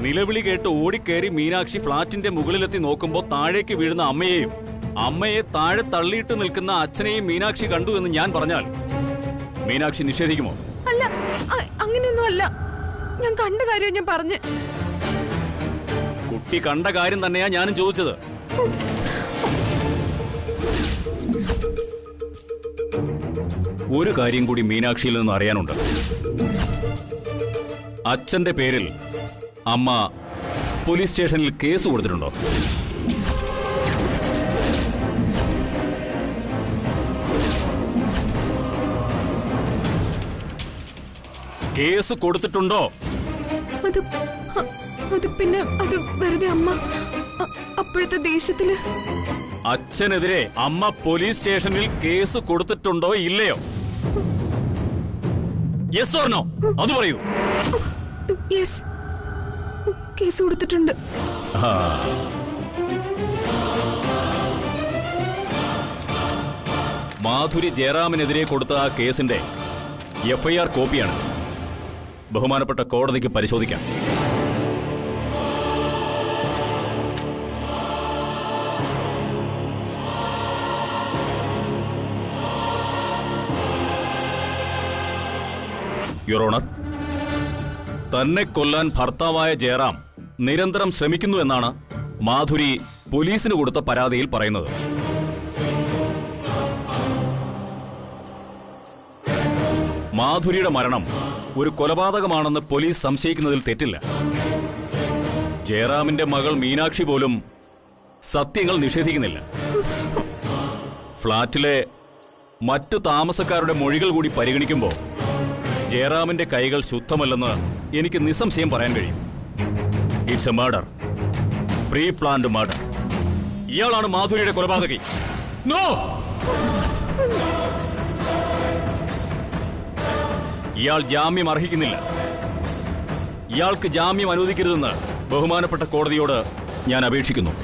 നിലവിളി കേട്ട് ഓടിക്കയറി മീനാക്ഷി ഫ്ളാറ്റിന്റെ മുകളിലെത്തി നോക്കുമ്പോൾ താഴേക്ക് വീഴുന്ന അമ്മയെയും അമ്മയെ താഴെ തള്ളിയിട്ട് നിൽക്കുന്ന അച്ഛനെയും മീനാക്ഷി കണ്ടു എന്ന് ഞാൻ പറഞ്ഞാൽ മീനാക്ഷി നിഷേധിക്കുമോ? അല്ല, അങ്ങനെയൊന്നും അല്ല. ഞാൻ കണ്ട കാര്യം ഞാൻ പറഞ്ഞു. കുട്ടി കണ്ട കാര്യം തന്നെയാ ഞാനും ചോദിച്ചത്. ഒരു കാര്യം കൂടി മീനാക്ഷിയിൽ നിന്ന് അറിയാനുണ്ട്. അച്ഛന്റെ പേരിൽ അമ്മ പോലീസ് സ്റ്റേഷനിൽ കേസ് കൊടുത്തിട്ടുണ്ടോ? കേസ് കൊടുത്തിട്ടുണ്ടോ? അത് പിന്നെ അത് വെറുതെ അമ്മ അപ്പോഴത്തെ ദേഷ്യത്തില്. അച്ഛനെതിരെ അമ്മ പോലീസ് സ്റ്റേഷനിൽ കേസ് കൊടുത്തിട്ടുണ്ടോ ഇല്ലയോ? യെസ് ഓർ നോ അത് പറയൂ. യെസ്, കേസ് കൊടുത്തിട്ടുണ്ട്. മാധുരി ജയറാമിനെതിരെ കൊടുത്ത ആ കേസിന്റെ FIR കോപ്പിയാണ്. ബഹുമാനപ്പെട്ട കോടതിക്ക് പരിശോധിക്കാം. യുവർ ഓണർ, തന്നെ കൊല്ലാൻ ഭർത്താവായ ജയറാം നിരന്തരം ശ്രമിക്കുന്നു എന്നാണ് മാധുരി പോലീസിന് കൊടുത്ത പരാതിയിൽ പറയുന്നത്. മാധുരിയുടെ മരണം ഒരു കൊലപാതകമാണെന്ന് പോലീസ് സംശയിക്കുന്നതിൽ തെറ്റില്ല. ജയറാമിന്റെ മകൾ മീനാക്ഷി പോലും സത്യങ്ങൾ നിഷേധിക്കുന്നില്ല. ഫ്ളാറ്റിലെ മറ്റു താമസക്കാരുടെ മൊഴികൾ കൂടി പരിഗണിക്കുമ്പോൾ ജയറാമിന്റെ കൈകൾ ശുദ്ധമല്ലെന്ന് എനിക്ക് നിസ്സംശയം പറയാൻ കഴിയും. It's a murder, pre planned murder. ഇയാളാണ് മാധുരിയുടെ കൊലപാതകി. നോ! ഇയാൾ ജാമ്യം അർഹിക്കുന്നില്ല. ഇയാൾക്ക് ജാമ്യം അനുവദിക്കരുതെന്ന് ബഹുമാനപ്പെട്ട കോടതിയോട് ഞാൻ അപേക്ഷിക്കുന്നു.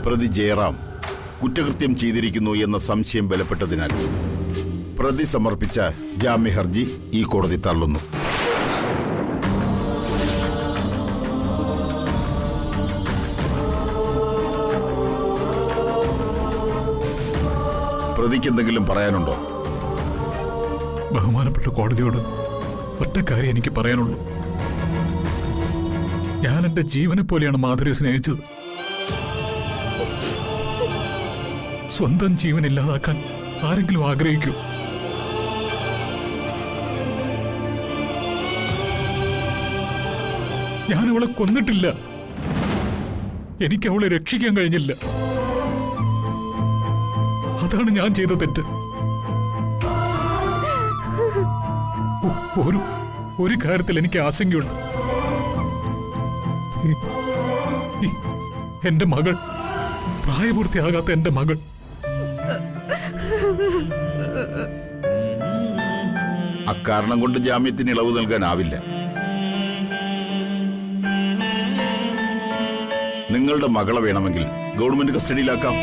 പ്രതി ജയറാം കുറ്റകൃത്യം ചെയ്തിരിക്കുന്നു എന്ന സംശയം ബലപ്പെട്ടതിനാൽ പ്രതി സമർപ്പിച്ച ജാമ്യ ഹർജി ഈ കോടതി തള്ളുന്നു. പ്രതിക്ക് എന്തെങ്കിലും പറയാനുണ്ടോ? ബഹുമാനപ്പെട്ട കോടതിയോട് ഒറ്റ കാര്യം എനിക്ക് പറയാനുള്ളൂ. ഞാൻ എന്റെ ജീവനെ പോലെയാണ് മാധുരിയെ സ്നേഹിച്ചത്. സ്വന്തം ജീവൻ ഇല്ലാതാക്കാൻ ആരെങ്കിലും ആഗ്രഹിക്കൂ? ഞാൻ അവളെ കൊന്നിട്ടില്ല. എനിക്ക് അവളെ രക്ഷിക്കാൻ കഴിഞ്ഞില്ല. അതാണ് ഞാൻ ചെയ്ത തെറ്റ്. ഒരു കാര്യത്തിൽ എനിക്ക് ആശങ്കയുണ്ട്. എന്റെ മകൾ, പ്രായപൂർത്തിയാകാത്ത എന്റെ മകൾ, അക്കാരണം കൊണ്ട് ജാമ്യത്തിന് ഇളവ് നൽകാനാവില്ല. നിങ്ങളുടെ മകളെ വേണമെങ്കിൽ ഗവൺമെന്റ് കസ്റ്റഡിയിലാക്കാം.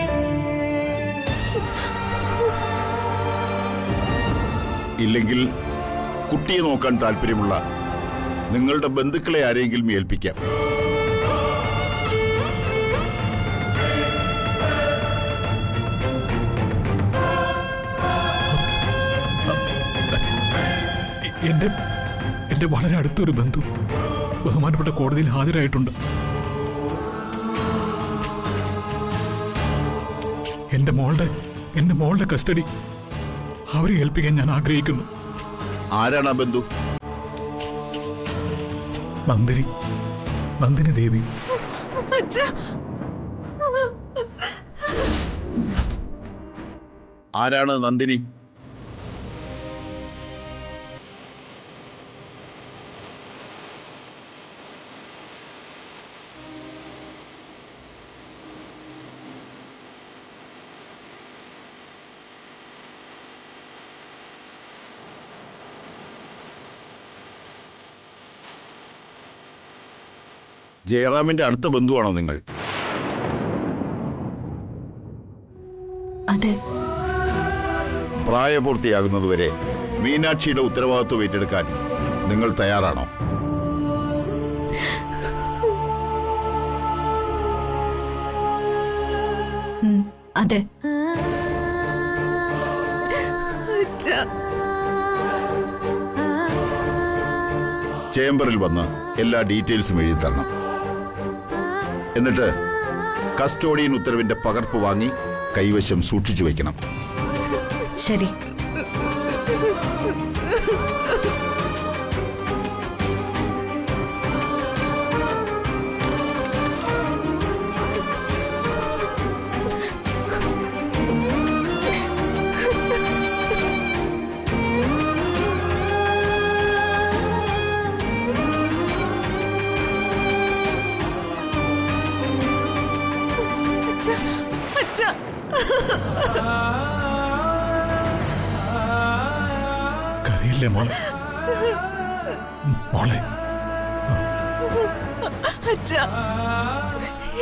ഇല്ലെങ്കിൽ കുട്ടിയെ നോക്കാൻ താല്പര്യമുള്ള നിങ്ങളുടെ ബന്ധുക്കളെ ആരെങ്കിലും ഏൽപ്പിക്കാം. എന്റെ വളരെ അടുത്തൊരു ബന്ധു ബഹുമാനപ്പെട്ട കോടതിയിൽ ഹാജരായിട്ടുണ്ട്. എന്റെ മോളുടെ കസ്റ്റഡി അവരെ ഏൽപ്പിക്കാൻ ഞാൻ ആഗ്രഹിക്കുന്നു. ആരാണ് ആ ബന്ധു? നന്ദിനി ദേവി. ആരാണ് നന്ദിനി? ജയറാമിന്റെ അടുത്ത ബന്ധുവാണോ നിങ്ങൾ? അതെ. പ്രായപൂർത്തിയാകുന്നതുവരെ മീനാക്ഷിയുടെ ഉത്തരവാദിത്വം ഏറ്റെടുക്കാൻ നിങ്ങൾ തയ്യാറാണോ? അതെ. ചേംബറിൽ വന്ന് എല്ലാ ഡീറ്റെയിൽസും എഴുതി തരണം. എന്നിട്ട് കസ്റ്റോഡിയൻ ഉത്തരവിന്റെ പകർപ്പ് വാങ്ങി കൈവശം സൂക്ഷിച്ചു വെക്കണം. ശരി. കരയില്ലേ മോളെ? മോളെ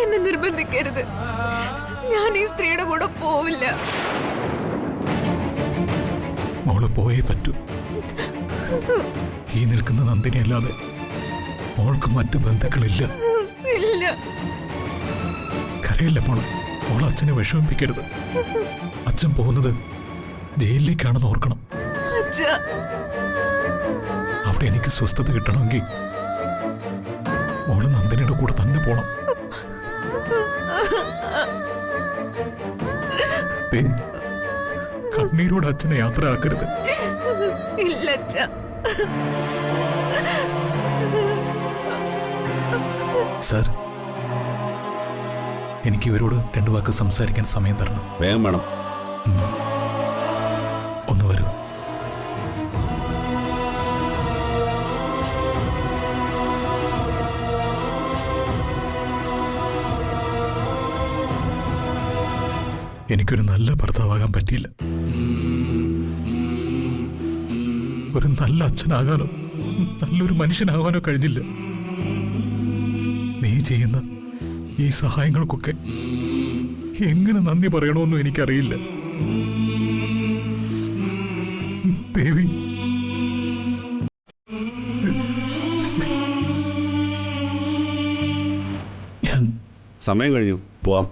എന്നെ നിർബന്ധിക്കരുത്. ഞാൻ ഈ സ്ത്രീയുടെ കൂടെ പോവില്ല. മോള് പോയേ പറ്റൂ. ഈ നിൽക്കുന്ന നന്ദിനി അല്ലാതെ മോൾക്ക് മറ്റു ബന്ധുക്കളില്ല. ഇല്ല. കരയില്ല മോളെ. മോൾ അച്ഛനെ വിഷമിപ്പിക്കരുത്. അച്ഛൻ പോകുന്നത് ജയിലിലേക്കാണെന്ന് ഓർക്കണം. അവിടെ എനിക്ക് സ്വസ്ഥത കിട്ടണമെങ്കിൽ മോള് നന്ദിനിയുടെ കൂടെ തന്നെ പോണം. കണ്ണീരോട് അച്ഛനെ യാത്ര ആക്കരുത്. ഇല്ല. സർ, എനിക്ക് ഇവരോട് 2 വാക്ക് സംസാരിക്കാൻ സമയം തരണം. വേഗം വേണം. ഒന്ന് വരൂ. എനിക്കൊരു നല്ല ഭർത്താവാകാൻ പറ്റിയില്ല. ഒരു നല്ല അച്ഛനാകാനോ നല്ലൊരു മനുഷ്യനാകാനോ കഴിഞ്ഞില്ല. നീ ചെയ്യുന്ന ഈ സഹായങ്ങൾക്കൊക്കെ എങ്ങനെ നന്ദി പറയണമെന്നും എനിക്കറിയില്ല. ദേവി, സമയം കഴിഞ്ഞു, പോവാം.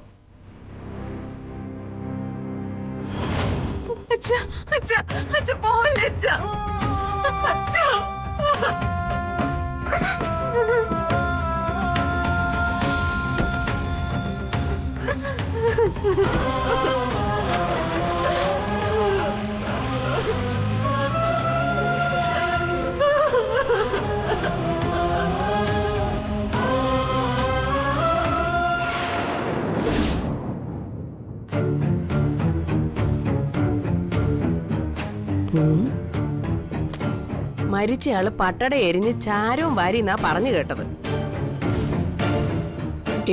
മരിച്ചയാള് പട്ടട എരിഞ്ഞ് ചാരവും വാരി എന്നാ പറഞ്ഞു കേട്ടത്.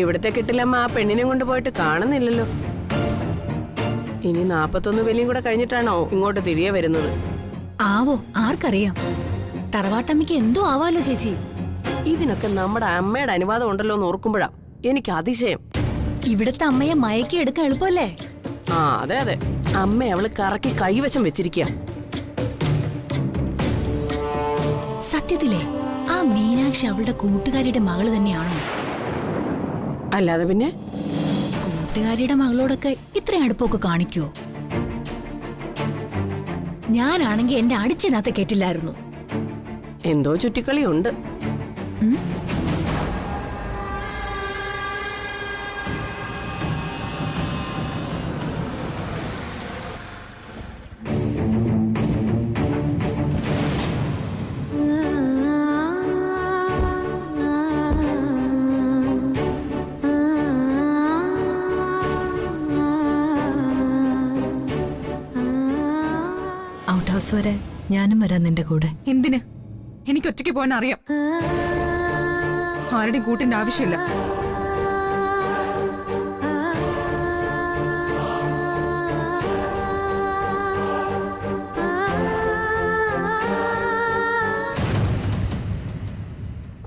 ഇവിടുത്തെ കിട്ടില്ലമ്മ ആ പെണ്ണിനെ കൊണ്ടുപോയിട്ട് കാണുന്നില്ലല്ലോ. ഇനി 41 വെലിയും കൂടെ കഴിഞ്ഞിട്ടാണോ ഇങ്ങോട്ട് തിരികെ വരുന്നത്? ആവോ, ആർക്കറിയാം. തറവാട്ടമ്മയ്ക്ക് എന്തോ ആവാലോ ചേച്ചി. ഇതിനൊക്കെ നമ്മുടെ അമ്മയുടെ അനുവാദം ഉണ്ടല്ലോ എന്ന് ഓർക്കുമ്പോഴാ എനിക്ക് അതിശയം. ഇവിടുത്തെ അമ്മയെ മയക്കി എടുക്കാൻ എളുപ്പമല്ലേ? ആ അതെ അതെ, അമ്മ അവള് കറക്കി കൈവശം വെച്ചിരിക്കുക. സത്യത്തിലേ ആ മീനാക്ഷി അവളുടെ കൂട്ടുകാരിയുടെ മകള് തന്നെയാണോ? അല്ലാതെ പിന്നെ കൂട്ടുകാരിയുടെ മകളോടൊക്കെ ഇത്ര അടുപ്പമൊക്കെ കാണിക്കോ? ഞാനാണെങ്കി എന്റെ അടിച്ചിനകത്ത് കേട്ടില്ലായിരുന്നു. എന്തോ ചുറ്റിക്കളിയുണ്ട്. ഔട്ട് ഹൗസ് വരെ ഞാനും വരാം നിന്റെ കൂടെ. എന്തിന്? എനിക്ക് ഒറ്റയ്ക്ക് പോകാൻ അറിയാം. ആരുടെയും കൂട്ടിന്റെ ആവശ്യമില്ല.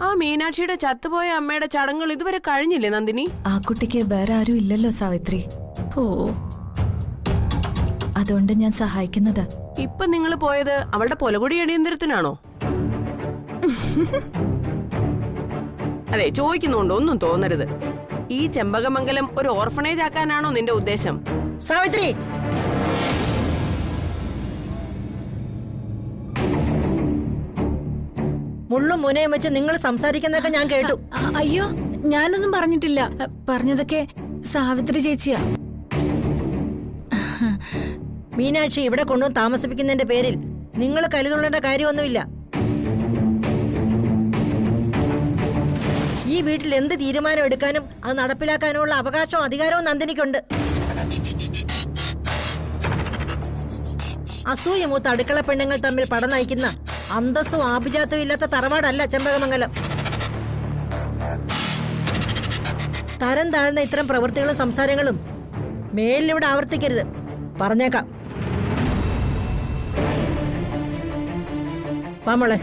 ആ മീനാക്ഷിയുടെ ചത്തുപോയ അമ്മയുടെ ചടങ്ങുകൾ ഇതുവരെ കഴിഞ്ഞില്ലേ നന്ദിനി? ആ കുട്ടിക്ക് വേറെ ആരും ഇല്ലല്ലോ സാവിത്രി. ഓ, അതുകൊണ്ട് ഞാൻ സഹായിക്കുന്നത്. ഇപ്പൊ നിങ്ങൾ പോയത് അവളുടെ പൊലകൊടി അടിയന്തരത്തിനാണോ? അതെ, ചോദിക്കുന്നുണ്ടോ, ഒന്നും തോന്നരുത്. ഈ ചെമ്പകമംഗലം ഒരു ഓർഫണേജ് ആക്കാനാണോ നിന്റെ ഉദ്ദേശം? സാവിത്രി, മുള്ളും മുനയും വെച്ച് നിങ്ങൾ സംസാരിക്കുന്നതൊക്കെ ഞാൻ കേട്ടു. അയ്യോ, ഞാനൊന്നും പറഞ്ഞിട്ടില്ല. പറഞ്ഞതൊക്കെ സാവിത്രി ചേച്ചിയാ. മീനാക്ഷി ഇവിടെ കൊണ്ടുവന്ന് താമസിപ്പിക്കുന്നതിന്റെ പേരിൽ നിങ്ങൾ കരുതുള്ളേണ്ട കാര്യമൊന്നുമില്ല. ഈ വീട്ടിൽ എന്ത് തീരുമാനം എടുക്കാനും അത് നടപ്പിലാക്കാനുമുള്ള അവകാശവും അധികാരവും നന്ദിനിക്കുണ്ട്. അസൂയ മൂത്ത അടുക്കള പെണ്ണുങ്ങൾ തമ്മിൽ പട നയിക്കുന്ന അന്തസ്സും ആഭിജാത്യവും ഇല്ലാത്ത തറവാടല്ല ചെമ്പകമംഗലം. തരം താഴ്ന്ന ഇത്തരം പ്രവൃത്തികളും സംസാരങ്ങളും മേലിലൂടെ ആവർത്തിക്കരുത്, പറഞ്ഞേക്കാം. പാമോളെ.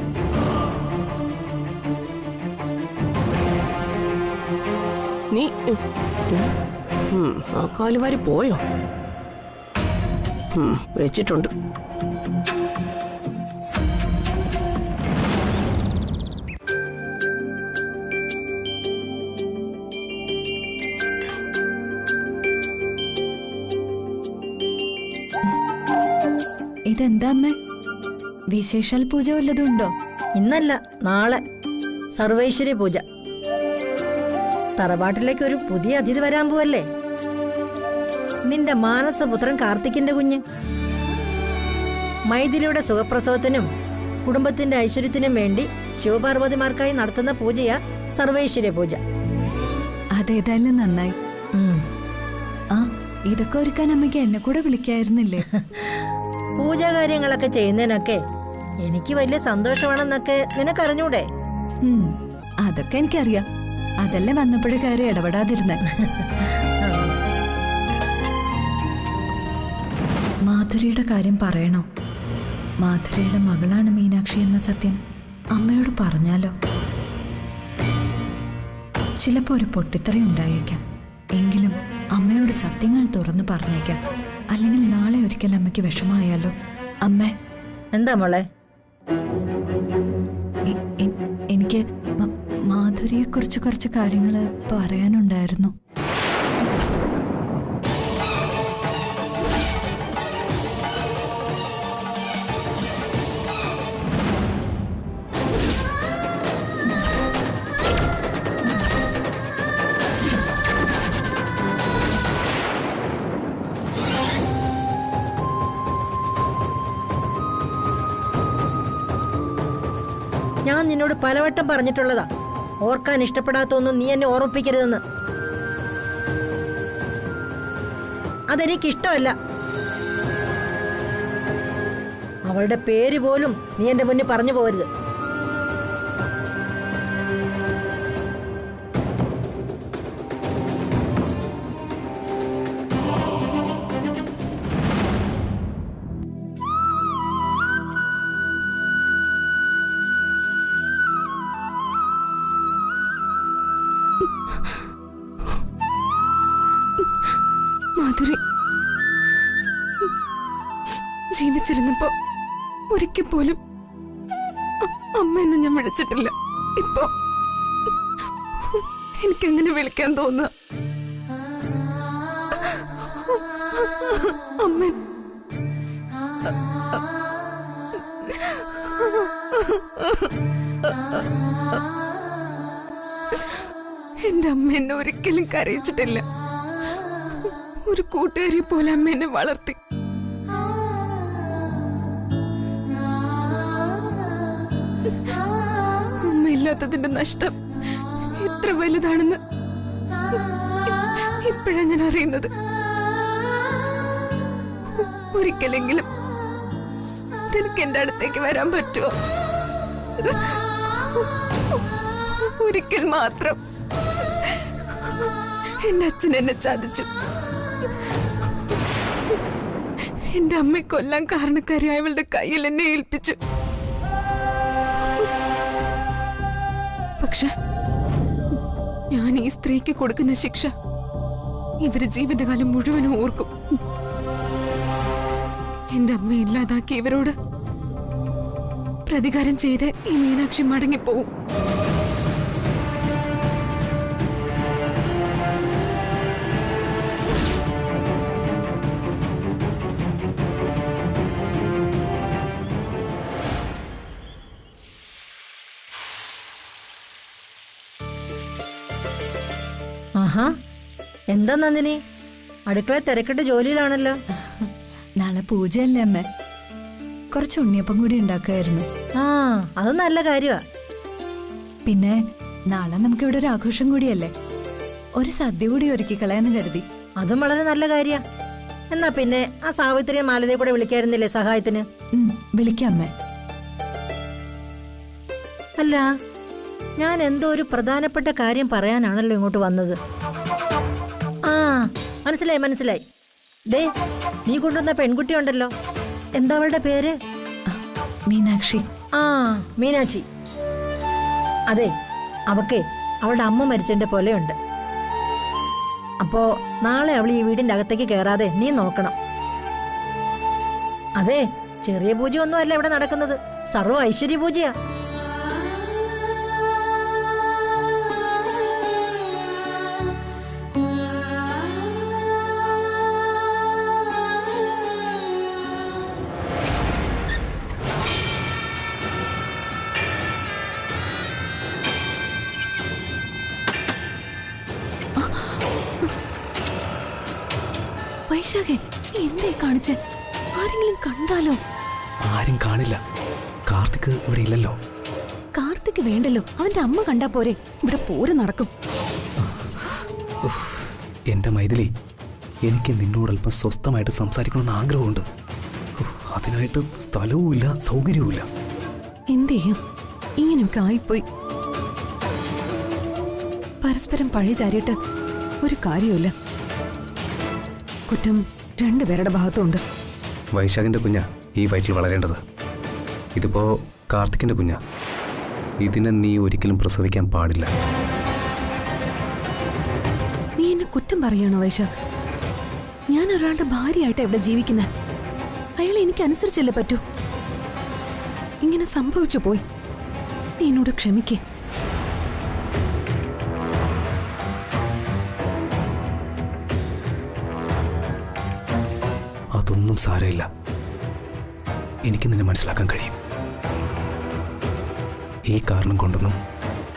നീ ആ കാലുവാരി പോയോ? വെച്ചിട്ടുണ്ട്. ഇതെന്താ അമ്മേ? വിശേഷാൽ പൂജ വല്ലതും ഉണ്ടോ? ഇന്നല്ല, നാളെ സർവൈശ്വര്യ പൂജ. തറവാട്ടിലേക്ക് ഒരു പുതിയ അതിഥി വരാൻ പോവല്ലേ, നിന്റെ മാനസപുത്രൻ കാർത്തിക്കിന്റെ കുഞ്ഞ്. മൈഥിലിയുടെ സുഖപ്രസവത്തിനും കുടുംബത്തിന്റെ ഐശ്വര്യത്തിനും വേണ്ടി ശിവപാർവതിമാർക്കായി നടത്തുന്ന പൂജയാ സർവൈശ്വര്യ പൂജ. അതേതായാലും നന്നായി. ആ, ഇതൊക്കെ ഒരുക്കാൻ അമ്മയ്ക്ക് എന്നെ കൂടെ വിളിക്കായിരുന്നില്ലേ? പൂജാകാര്യങ്ങളൊക്കെ ചെയ്യുന്നതിനൊക്കെ എനിക്ക് വലിയ സന്തോഷമാണെന്നൊക്കെ നിനക്കറിഞ്ഞൂടെ? അതൊക്കെ എനിക്കറിയാം. അതല്ലേ വന്നപ്പോഴേ കാര്യം ഇടപെടാതിരുന്നേ. മാധുരിയുടെ കാര്യം പറയണോ? മാധുരിയുടെ മകളാണ് മീനാക്ഷി എന്ന സത്യം അമ്മയോട് പറഞ്ഞാലോ? ചിലപ്പോ ഒരു പൊട്ടിത്തെറി ഉണ്ടായേക്കാം. എങ്കിലും അമ്മയോട് സത്യങ്ങൾ തുറന്നു പറഞ്ഞേക്കാം. അല്ലെങ്കിൽ നാളെ ഒരിക്കൽ അമ്മയ്ക്ക് വിഷമായാലോ? അമ്മേ. എന്താ മോളെ? എനിക്ക് മാധുരിയെ കുറിച്ച് കുറച്ച് കാര്യങ്ങൾ പറയാനുണ്ടായിരുന്നു. ഞാൻ നിന്നോട് പലവട്ടം പറഞ്ഞിട്ടുള്ളതാ, ഓർക്കാൻ ഇഷ്ടപ്പെടാത്തൊന്നും നീ എന്നെ ഓർമ്മിപ്പിക്കരുതെന്ന്. അതെനിക്കിഷ്ടമല്ല. അവളുടെ പേര് പോലും നീ എന്റെ മുന്നിൽ പറഞ്ഞു പോകരുത്. മാധുരി ജീവിച്ചിരുന്നപ്പോ ഒരിക്കൽ പോലും അമ്മയെന്ന് ഞാൻ വിളിച്ചിട്ടില്ല. ഇപ്പോ എനിക്കെങ്ങനെ വിളിക്കാൻ തോന്നുക? അമ്മ എന്റെ അമ്മ എന്നെ ഒരിക്കലും കരയിച്ചിട്ടില്ല. ഒരു കൂട്ടുകാരിയെ പോലെ അമ്മ എന്നെ വളർത്തി. അമ്മയില്ലാത്തതിന്റെ നഷ്ടം എത്ര വലുതാണെന്ന് ഇപ്പോഴാണ് ഞാൻ അറിയുന്നത്. ഒരിക്കലെങ്കിലും നിനക്ക് എന്റെ അടുത്തേക്ക് വരാൻ പറ്റുമോ? ഒരിക്കൽ മാത്രം. എന്റെ അച്ഛൻ എന്നെ ചതിച്ചു. എന്റെ അമ്മയെ കൊല്ലാൻ കാരണക്കാരിയായവളുടെ കയ്യിൽ എന്നെ ഏൽപ്പിച്ചു. പക്ഷെ ഞാൻ ഈ സ്ത്രീക്ക് കൊടുക്കുന്ന ശിക്ഷ ഇവര് ജീവിതകാലം മുഴുവനും ഓർക്കും. എന്റെ അമ്മ ഇല്ലാതാക്കി ഇവരോട് പ്രതികാരം ചെയ്ത് ഈ മീനാക്ഷി മടങ്ങിപ്പോവും. ആഹാ, എന്താ നന്ദിനി, അടുക്കള തിരക്കിട്ട് ജോലിയിലാണല്ലോ. നാളെ പൂജയല്ലേ അമ്മ, കുറച്ച് ഉണ്ണിയപ്പം കൂടി ഉണ്ടാക്കുമായിരുന്നു. ആ, അത് നല്ല കാര്യമാ. പിന്നെ നാളെ നമുക്കിവിടെ ഒരു ആഘോഷം കൂടിയല്ലേ, ഒരു സദ്യ കൂടി ഒരുക്കി കളയാന്ന് കരുതി. അതും വളരെ നല്ല കാര്യാ. എന്നാ പിന്നെ ആ സാവിത്രിയെ മാലതയെ കൂടെ വിളിക്കായിരുന്നില്ലേ സഹായത്തിന്? വിളിക്കാം അമ്മേ. അല്ല, ഞാൻ എന്തോ ഒരു പ്രധാനപ്പെട്ട കാര്യം പറയാനാണല്ലോ ഇങ്ങോട്ട് വന്നത്. ആ, മനസ്സിലായി. ദേ, നീ കൊണ്ടുവന്ന പെൺകുട്ടി ഉണ്ടല്ലോ, എന്താ അവളുടെ പേര്? മീനാക്ഷി. ആ, മീനാക്ഷി. അതെ, അവക്കേ അവളുടെ അമ്മ മരിച്ചതിന്റെ പോലെയുണ്ട്. അപ്പോ നാളെ അവൾ ഈ വീടിന്റെ അകത്തേക്ക് കയറാതെ നീ നോക്കണം. അതെ, ചെറിയ പൂജയൊന്നും അല്ല ഇവിടെ നടക്കുന്നത്, സർവ്വ ഐശ്വര്യ പൂജയാ. വൈശാഖേ, എന്തേ കാണിച്ച്? ആരെങ്കിലും കണ്ടാലോ? ആരും കാണില്ല. കാർത്തിക് ഇവിടെ ഇല്ലല്ലോ. കാർത്തിക് വേണ്ടല്ലോ, അവന്റെ അമ്മ കണ്ടാ പോരെ. ഇവിടെ പോര് നടക്കും. എന്റെ മൈഥിലി, എനിക്ക് നിന്നോട് അല്പം സ്വസ്ഥമായിട്ട് സംസാരിക്കണമെന്ന് ആഗ്രഹമുണ്ട്. അതിനായിട്ട് സ്ഥലവുമില്ല, സൗകര്യവുമില്ല. എന്ത് ചെയ്യും? ഇങ്ങനെയൊക്കെ ആയിപ്പോയി. പരസ്പരം പഴി ചാരിയിട്ട് ഒരു കാര്യമില്ല. കുറ്റം രണ്ടുപേരുടെ ഭാഗത്തുണ്ട്. വൈശാഖിന്റെ കുഞ്ഞാ ഈ വയറ്റിൽ വളരേണ്ടത്. ഇതിപ്പോ കാർത്തിക്കിന്റെ കുഞ്ഞാ. ഇതിനെ നീ ഒരിക്കലും പ്രസവിക്കാൻ പാടില്ല. നീ എന്നെ കുറ്റം പറയണോ വൈശാഖ്? ഞാൻ ഒരാളുടെ ഭാര്യയായിട്ട് എവിടെ ജീവിക്കുന്നത്? അയാളെ എനിക്ക് അനുസരിച്ചല്ലേ പറ്റൂ. ഇങ്ങനെ സംഭവിച്ചു പോയി. നീ എന്നോട് ക്ഷമിക്കേ. അതൊന്നും സാരമില്ല. എനിക്ക് നിന്നെ മനസ്സിലാക്കാൻ കഴിയും. ഈ കാരണം കൊണ്ടൊന്നും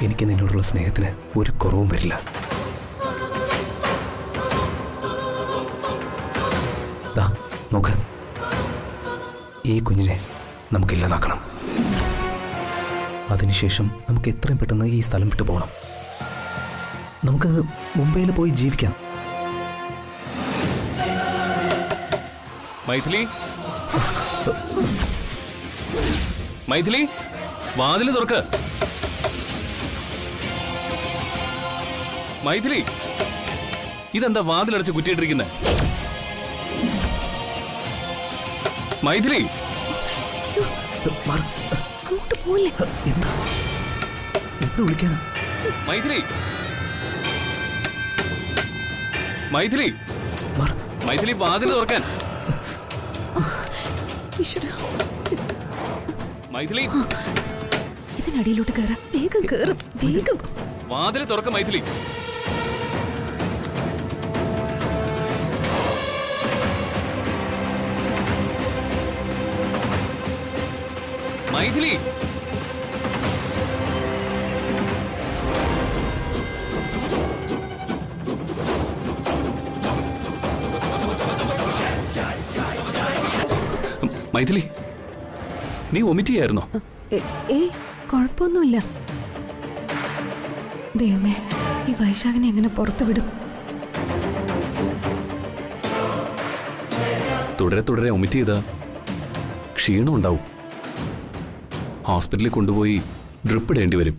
എനിക്ക് നിന്നോടുള്ള സ്നേഹത്തിന് ഒരു കുറവും വരില്ല. ദാ നോക്ക്, ഈ കുഞ്ഞിനെ നമുക്കില്ലാതാക്കണം. അതിനുശേഷം നമുക്ക് എത്രയും പെട്ടെന്ന് ഈ സ്ഥലം വിട്ടു പോകണം. നമുക്ക് മുംബൈയിൽ പോയി ജീവിക്കാം. മൈഥിലി, മൈഥിലി, വാതില് തുറക്ക്. മൈഥിലി, ഇതെന്താ വാതിലടച്ച് കുറ്റിയിട്ടിരിക്കുന്നത്? മൈഥിലി, അങ്ങോട്ട് പോലെ. എന്താ എപ്പോഴും വിളിക്കാനാ? മൈഥിലി, മൈഥിലി, മൈഥിലി, വാതില് തുറക്കാൻ. ഈശ്വരാ, മൈഥിലി, ഇതിനടിയിലോട്ട് കയറാം. വേഗം കയറും, വേഗം. വാതില് തുറക്ക മൈഥിലി. മൈഥിലി, മൈഥിലി, നീ വൊമിറ്റ് ചെയ്യായിരുന്നോ? കുഴപ്പമൊന്നുമില്ല. ദൈവമേ, ഈ വൈശാഖിനെ എങ്ങനെ പുറത്തു വിടും? തുടരെ വൊമിറ്റ് ചെയ്താ ക്ഷീണം ഉണ്ടാവും. ഹോസ്പിറ്റലിൽ കൊണ്ടുപോയി ഡ്രിപ്പ് ഇടേണ്ടി വരും.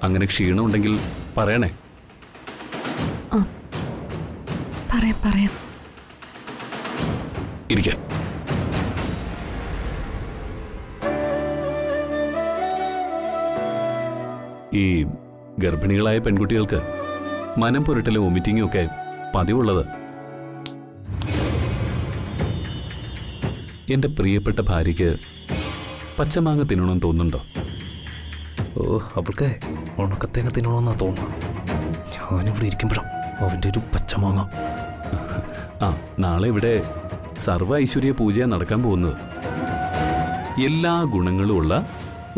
അങ്ങനെ ക്ഷീണം ഉണ്ടെങ്കിൽ പറയണേ. പറയാം. ഇരിക്കാൻ. ഈ ഗർഭിണികളായ പെൺകുട്ടികൾക്ക് മനം പുരട്ടലും വൊമിറ്റിങ്ങും ഒക്കെ പതിവുള്ളത്. എന്റെ പ്രിയപ്പെട്ട ഭാര്യയ്ക്ക് പച്ചമാങ്ങ തിന്നണമെന്ന് തോന്നുന്നുണ്ടോ? ഓ, അവൾക്ക് ഉണക്കത്തേങ്ങ തിന്നണമെന്നാ തോന്നുന്നത്. ഞാനിവിടെ ഇരിക്കുമ്പോഴും അവൻ്റെ ഒരു പച്ചമാങ്ങ. ആ, നാളെ ഇവിടെ സർവ്വ ഐശ്വര്യ പൂജ നടക്കാൻ പോകുന്നത്. എല്ലാ ഗുണങ്ങളുമുള്ള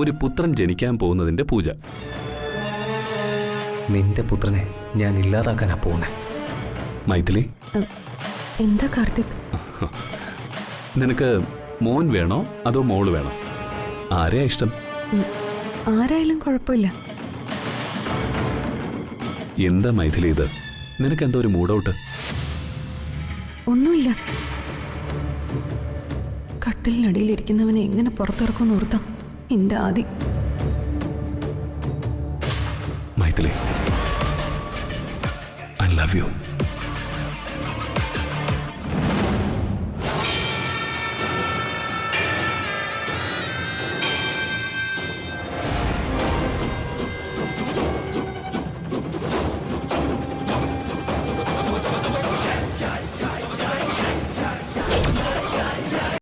ഒരു പുത്രൻ ജനിക്കാൻ പോകുന്നതിന്റെ പൂജ. നിന്റെ പുത്രനെ ഞാൻ ഇല്ലാതാക്കാനാ പോകുന്നേ. മൈഥിലി, എന്താ കാർത്തിക്? നിനക്ക് മോൻ വേണോ അതോ മോള് വേണോ? ആരെയാ ഇഷ്ടം? ആരായാലും കുഴപ്പമില്ല. എന്താ മൈഥിലി ഇത്? നിനക്കെന്താ ഒരു മൂഡൗട്ട്? ഒന്നുമില്ല. കട്ടിലിനടിയിലിരിക്കുന്നവനെ എങ്ങനെ പുറത്തിറക്കുമെന്ന് ഓർത്താ എന്റെ ആദി. Maithili, I love you.